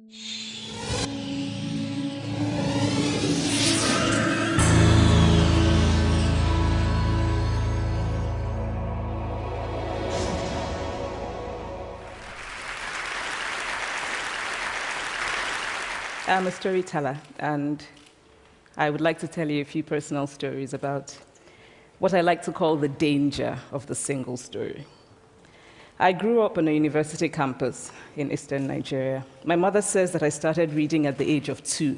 I'm a storyteller, and I would like to tell you a few personal stories about what I like to call the danger of the single story. I grew up on a university campus in eastern Nigeria. My mother says that I started reading at the age of 2,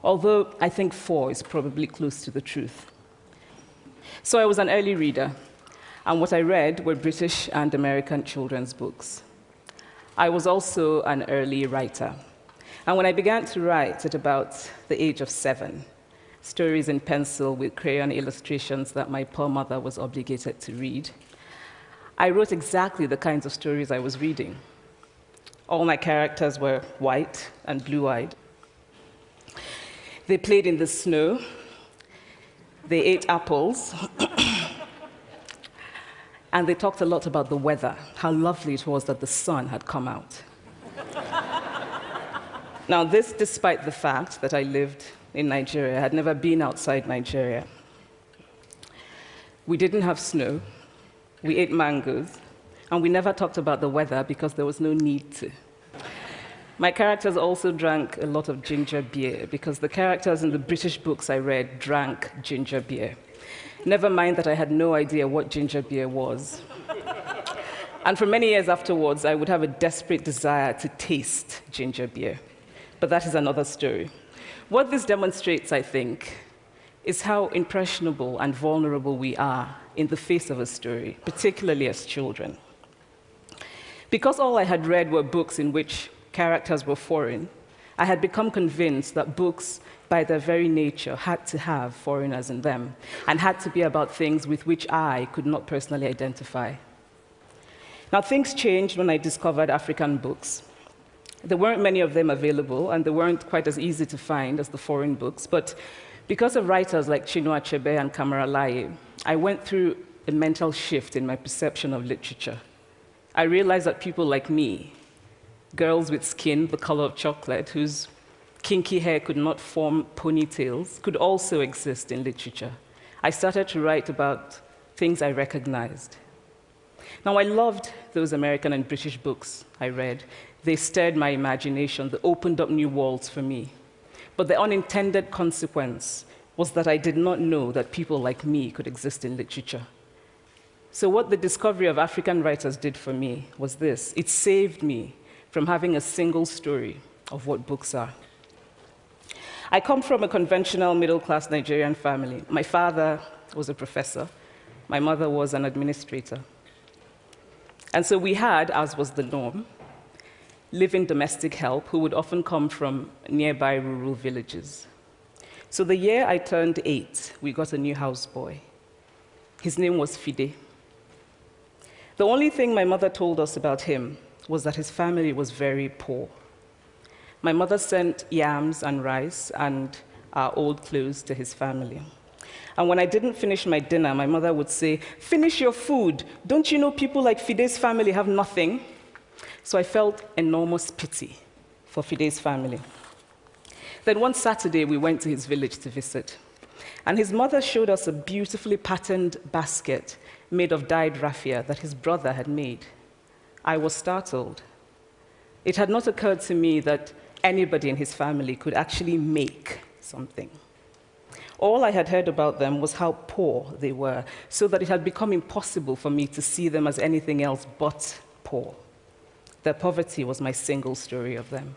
although I think 4 is probably close to the truth. So I was an early reader, and what I read were British and American children's books. I was also an early writer. And when I began to write at about the age of 7, stories in pencil with crayon illustrations that my poor mother was obligated to read, I wrote exactly the kinds of stories I was reading. All my characters were white and blue-eyed. They played in the snow. They ate apples. And they talked a lot about the weather, how lovely it was that the sun had come out. Now, this despite the fact that I lived in Nigeria. I had never been outside Nigeria. We didn't have snow. We ate mangoes. And we never talked about the weather because there was no need to. My characters also drank a lot of ginger beer because the characters in the British books I read drank ginger beer. Never mind that I had no idea what ginger beer was. And for many years afterwards, I would have a desperate desire to taste ginger beer. But that is another story. What this demonstrates, I think, is how impressionable and vulnerable we are in the face of a story, particularly as children. Because all I had read were books in which characters were foreign, I had become convinced that books, by their very nature, had to have foreigners in them and had to be about things with which I could not personally identify. Now, things changed when I discovered African books. There weren't many of them available, and they weren't quite as easy to find as the foreign books. But because of writers like Chinua Achebe and Kamaralaye, I went through a mental shift in my perception of literature. I realized that people like me, girls with skin the color of chocolate, whose kinky hair could not form ponytails, could also exist in literature. I started to write about things I recognized. Now, I loved those American and British books I read. They stirred my imagination. They opened up new worlds for me. But the unintended consequence was that I did not know that people like me could exist in literature. So what the discovery of African writers did for me was this. It saved me from having a single story of what books are. I come from a conventional middle-class Nigerian family. My father was a professor. My mother was an administrator. And so we had, as was the norm, live-in domestic help who would often come from nearby rural villages. So the year I turned 8, we got a new houseboy. His name was Fide. The only thing my mother told us about him was that his family was very poor. My mother sent yams and rice and our old clothes to his family. And when I didn't finish my dinner, my mother would say, "Finish your food. Don't you know people like Fide's family have nothing?" So I felt enormous pity for Fide's family. Then one Saturday, we went to his village to visit. And his mother showed us a beautifully patterned basket made of dyed raffia that his brother had made. I was startled. It had not occurred to me that anybody in his family could actually make something. All I had heard about them was how poor they were, so that it had become impossible for me to see them as anything else but poor. Their poverty was my single story of them.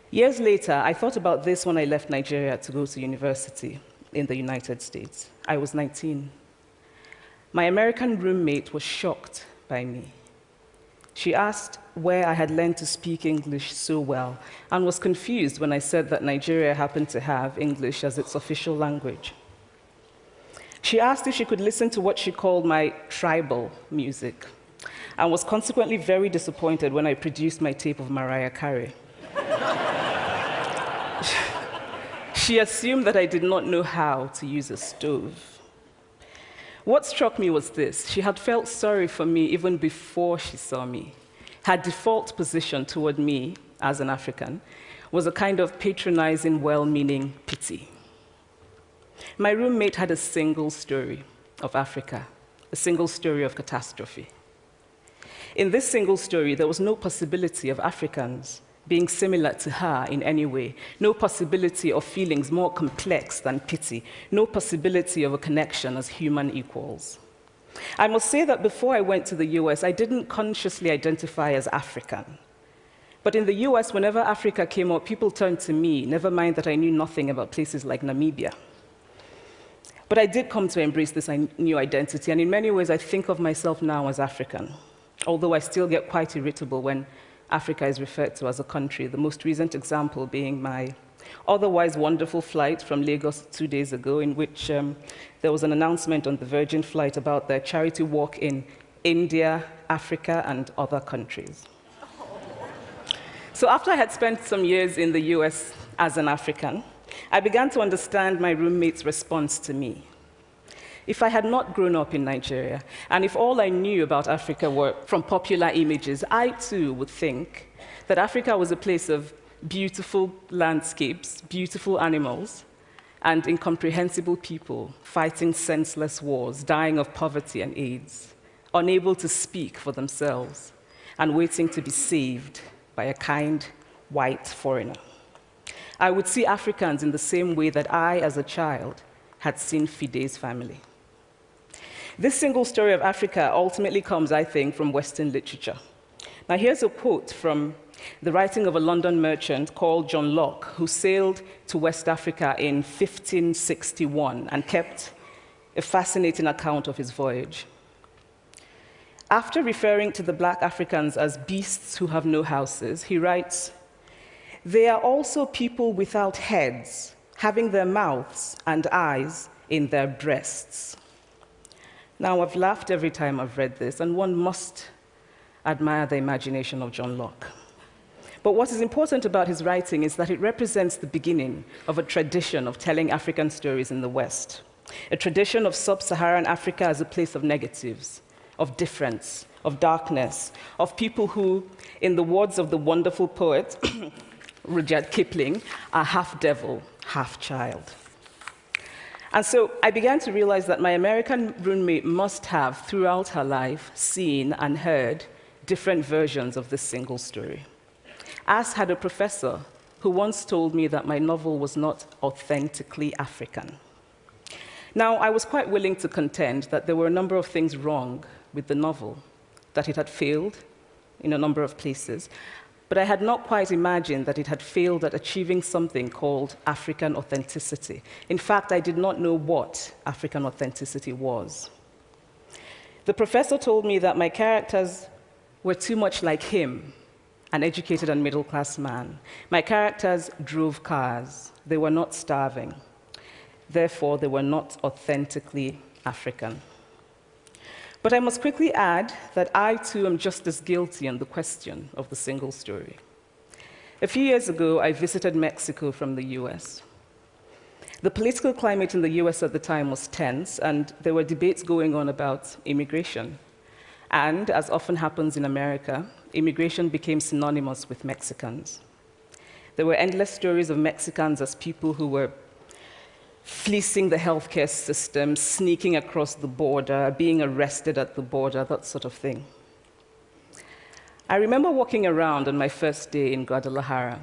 Years later, I thought about this when I left Nigeria to go to university in the United States. I was 19. My American roommate was shocked by me. She asked where I had learned to speak English so well and was confused when I said that Nigeria happened to have English as its official language. She asked if she could listen to what she called my tribal music and was consequently very disappointed when I produced my tape of Mariah Carey. She assumed that I did not know how to use a stove. What struck me was this. She had felt sorry for me even before she saw me. Her default position toward me as an African was a kind of patronizing, well-meaning pity. My roommate had a single story of Africa, a single story of catastrophe. In this single story, there was no possibility of Africans being similar to her in any way, no possibility of feelings more complex than pity, no possibility of a connection as human equals. I must say that before I went to the US, I didn't consciously identify as African. But in the US, whenever Africa came up, people turned to me, never mind that I knew nothing about places like Namibia. But I did come to embrace this new identity, and in many ways, I think of myself now as African, although I still get quite irritable when Africa is referred to as a country, the most recent example being my otherwise wonderful flight from Lagos 2 days ago, in which there was an announcement on the Virgin flight about their charity walk in India, Africa, and other countries. So after I had spent some years in the US as an African, I began to understand my roommate's response to me. If I had not grown up in Nigeria, and if all I knew about Africa were from popular images, I too would think that Africa was a place of beautiful landscapes, beautiful animals, and incomprehensible people fighting senseless wars, dying of poverty and AIDS, unable to speak for themselves, and waiting to be saved by a kind white foreigner. I would see Africans in the same way that I, as a child, had seen Fide's family. This single story of Africa ultimately comes, I think, from Western literature. Now, here's a quote from the writing of a London merchant called John Locke, who sailed to West Africa in 1561 and kept a fascinating account of his voyage. After referring to the black Africans as beasts who have no houses, he writes, "They are also people without heads, having their mouths and eyes in their breasts." Now, I've laughed every time I've read this, and one must admire the imagination of John Locke. But what is important about his writing is that it represents the beginning of a tradition of telling African stories in the West, a tradition of sub-Saharan Africa as a place of negatives, of difference, of darkness, of people who, in the words of the wonderful poet Rudyard Kipling, are half devil, half child. And so I began to realize that my American roommate must have, throughout her life, seen and heard different versions of this single story. As had a professor who once told me that my novel was not authentically African. Now, I was quite willing to contend that there were a number of things wrong with the novel, that it had failed in a number of places, but I had not quite imagined that it had failed at achieving something called African authenticity. In fact, I did not know what African authenticity was. The professor told me that my characters were too much like him, an educated and middle-class man. My characters drove cars. They were not starving. Therefore, they were not authentically African. But I must quickly add that I, too, am just as guilty on the question of the single story. A few years ago, I visited Mexico from the US. The political climate in the US at the time was tense, and there were debates going on about immigration. And, as often happens in America, immigration became synonymous with Mexicans. There were endless stories of Mexicans as people who were fleecing the healthcare system, sneaking across the border, being arrested at the border, that sort of thing. I remember walking around on my first day in Guadalajara,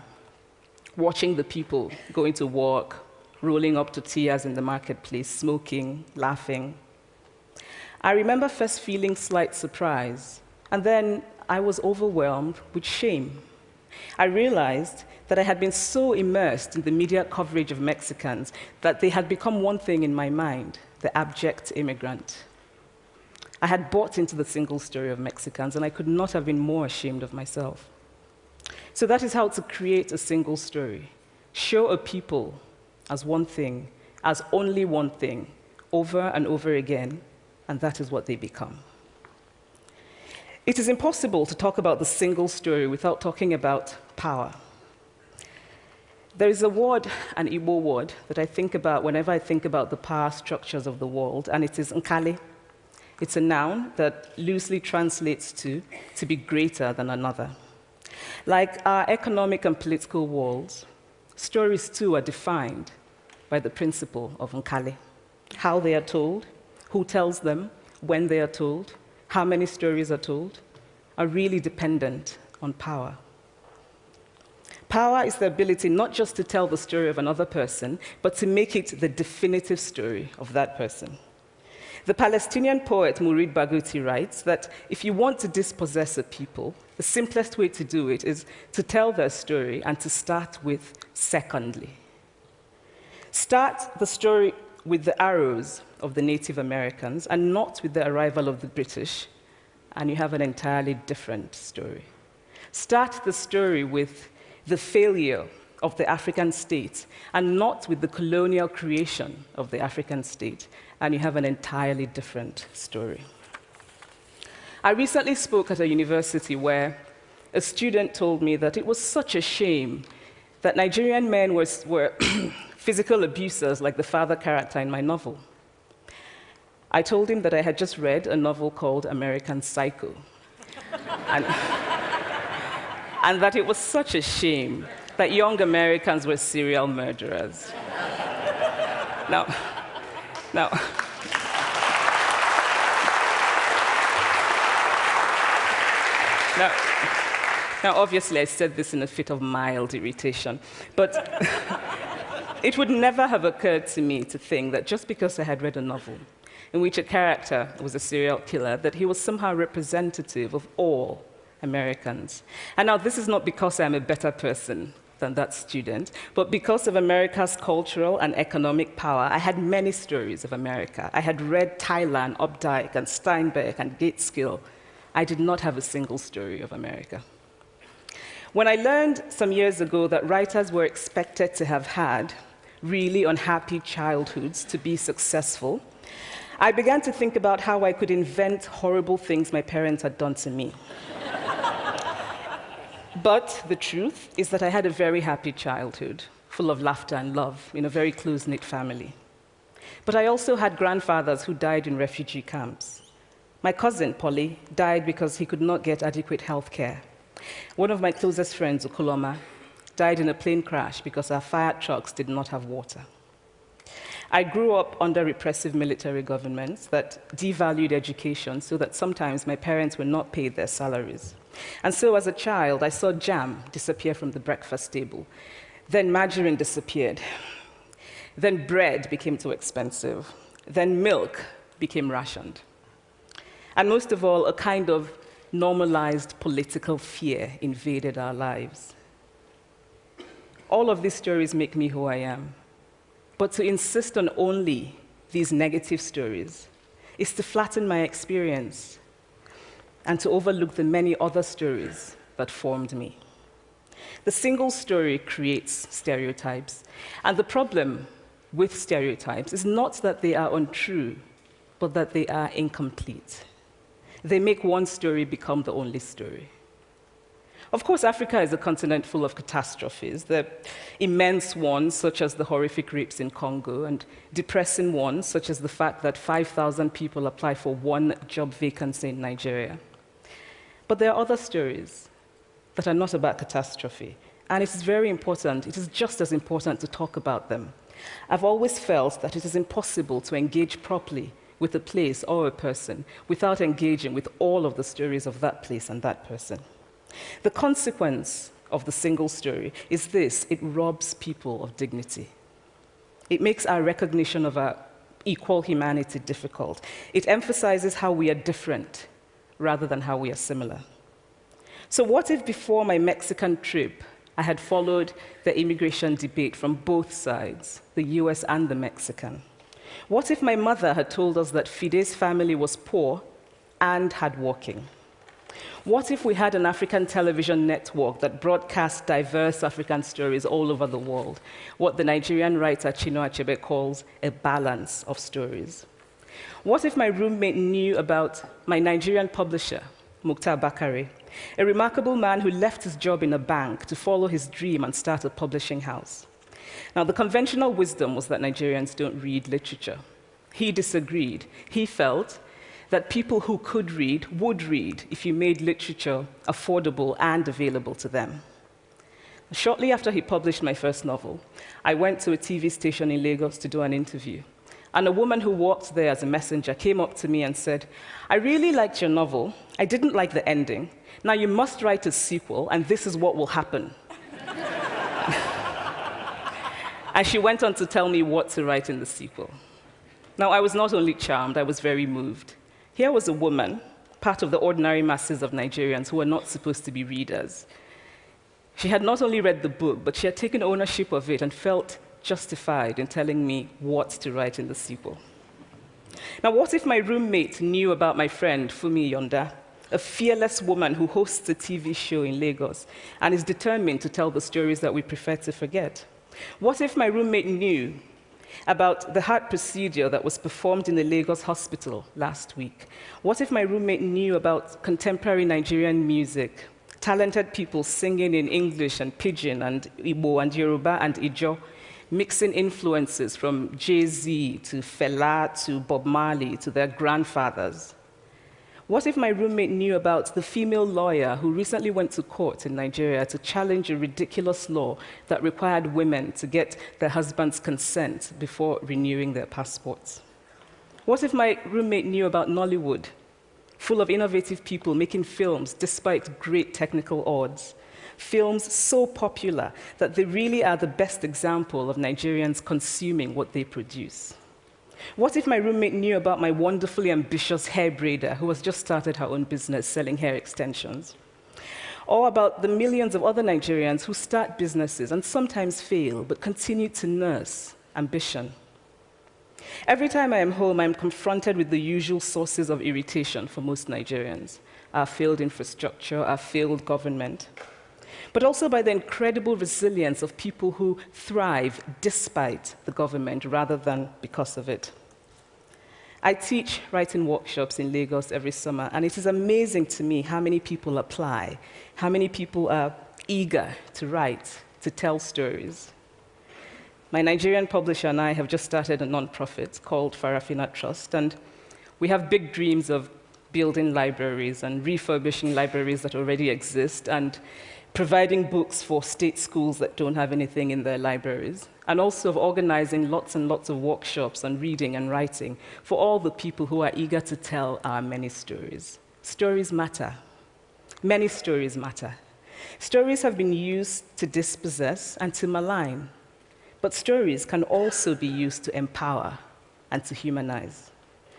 watching the people going to work, rolling up tortillas in the marketplace, smoking, laughing. I remember first feeling slight surprise, and then I was overwhelmed with shame. I realized that I had been so immersed in the media coverage of Mexicans that they had become one thing in my mind, the abject immigrant. I had bought into the single story of Mexicans, and I could not have been more ashamed of myself. So that is how to create a single story. Show a people as one thing, as only one thing, over and over again, and that is what they become. It is impossible to talk about the single story without talking about power. There is a word, an Igbo word, that I think about whenever I think about the power structures of the world, and it is nkali. It's a noun that loosely translates to be greater than another. Like our economic and political worlds, stories too are defined by the principle of nkali. How they are told, who tells them, when they are told, how many stories are told, are really dependent on power. Power is the ability not just to tell the story of another person, but to make it the definitive story of that person. The Palestinian poet Mourid Barghouti writes that if you want to dispossess a people, the simplest way to do it is to tell their story and to start with secondly. Start the story with the arrows of the Native Americans and not with the arrival of the British, and you have an entirely different story. Start the story with the failure of the African state and not with the colonial creation of the African state, and you have an entirely different story. I recently spoke at a university where a student told me that it was such a shame that Nigerian men were physical abusers like the father character in my novel. I told him that I had just read a novel called American Psycho, and that it was such a shame that young Americans were serial murderers. Now, obviously, I said this in a fit of mild irritation, but it would never have occurred to me to think that just because I had read a novel in which a character was a serial killer, that he was somehow representative of all Americans. And now, this is not because I'm a better person than that student, but because of America's cultural and economic power, I had many stories of America. I had read Thailand, Updike, and Steinbeck, and Gateskill. I did not have a single story of America. When I learned some years ago that writers were expected to have had really unhappy childhoods to be successful, I began to think about how I could invent horrible things my parents had done to me. But the truth is that I had a very happy childhood, full of laughter and love, in a very close-knit family. But I also had grandfathers who died in refugee camps. My cousin, Polly, died because he could not get adequate health care. One of my closest friends, Okoloma, died in a plane crash because our fire trucks did not have water. I grew up under repressive military governments that devalued education so that sometimes my parents were not paid their salaries. And so as a child, I saw jam disappear from the breakfast table. Then margarine disappeared. Then bread became too expensive. Then milk became rationed. And most of all, a kind of normalized political fear invaded our lives. All of these stories make me who I am. But to insist on only these negative stories is to flatten my experience and to overlook the many other stories that formed me. The single story creates stereotypes, and the problem with stereotypes is not that they are untrue, but that they are incomplete. They make one story become the only story. Of course, Africa is a continent full of catastrophes, the immense ones, such as the horrific rapes in Congo, and depressing ones, such as the fact that 5,000 people apply for one job vacancy in Nigeria. But there are other stories that are not about catastrophe, and it is very important, it is just as important to talk about them. I've always felt that it is impossible to engage properly with a place or a person without engaging with all of the stories of that place and that person. The consequence of the single story is this: it robs people of dignity. It makes our recognition of our equal humanity difficult. It emphasizes how we are different rather than how we are similar. So what if before my Mexican trip, I had followed the immigration debate from both sides, the US and the Mexican? What if my mother had told us that Fide's family was poor and hardworking? What if we had an African television network that broadcast diverse African stories all over the world, what the Nigerian writer Chinua Achebe calls a balance of stories? What if my roommate knew about my Nigerian publisher, Mukhtar Bakare, a remarkable man who left his job in a bank to follow his dream and start a publishing house? Now, the conventional wisdom was that Nigerians don't read literature. He disagreed. He felt that people who could read would read if you made literature affordable and available to them. Shortly after he published my first novel, I went to a TV station in Lagos to do an interview. And a woman who worked there as a messenger came up to me and said, "I really liked your novel. I didn't like the ending. Now you must write a sequel, and this is what will happen." And she went on to tell me what to write in the sequel. Now, I was not only charmed, I was very moved. Here was a woman, part of the ordinary masses of Nigerians who were not supposed to be readers. She had not only read the book, but she had taken ownership of it and felt justified in telling me what to write in the sequel. Now, what if my roommate knew about my friend, Fumi Yonda, a fearless woman who hosts a TV show in Lagos and is determined to tell the stories that we prefer to forget? What if my roommate knew about the heart procedure that was performed in the Lagos hospital last week? What if my roommate knew about contemporary Nigerian music, talented people singing in English and Pidgin and Igbo and Yoruba and Ijo, mixing influences from Jay-Z to Fela to Bob Marley to their grandfathers? What if my roommate knew about the female lawyer who recently went to court in Nigeria to challenge a ridiculous law that required women to get their husband's consent before renewing their passports? What if my roommate knew about Nollywood, full of innovative people making films despite great technical odds? Films so popular that they really are the best example of Nigerians consuming what they produce. What if my roommate knew about my wonderfully ambitious hair braider who has just started her own business selling hair extensions? Or about the millions of other Nigerians who start businesses and sometimes fail, but continue to nurse ambition? Every time I am home, I'm confronted with the usual sources of irritation for most Nigerians: our failed infrastructure, our failed government, but also by the incredible resilience of people who thrive despite the government rather than because of it. I teach writing workshops in Lagos every summer, and it is amazing to me how many people apply, how many people are eager to write, to tell stories. My Nigerian publisher and I have just started a nonprofit called Farafina Trust, and we have big dreams of building libraries and refurbishing libraries that already exist, and providing books for state schools that don't have anything in their libraries, and also of organizing lots and lots of workshops on reading and writing for all the people who are eager to tell our many stories. Stories matter. Many stories matter. Stories have been used to dispossess and to malign, but stories can also be used to empower and to humanize.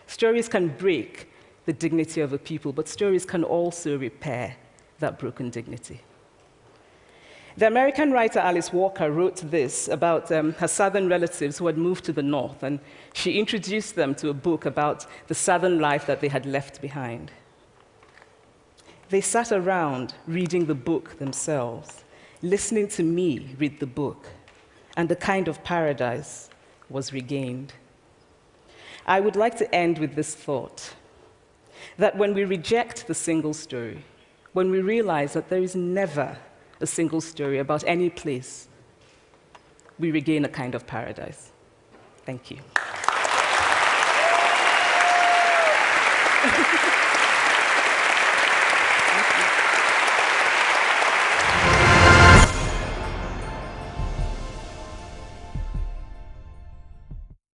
Stories can break the dignity of a people, but stories can also repair that broken dignity. The American writer Alice Walker wrote this about her southern relatives who had moved to the north, and she introduced them to a book about the southern life that they had left behind. They sat around reading the book themselves, listening to me read the book, and a kind of paradise was regained. I would like to end with this thought, that when we reject the single story, when we realize that there is never a single story about any place, we regain a kind of paradise. Thank you.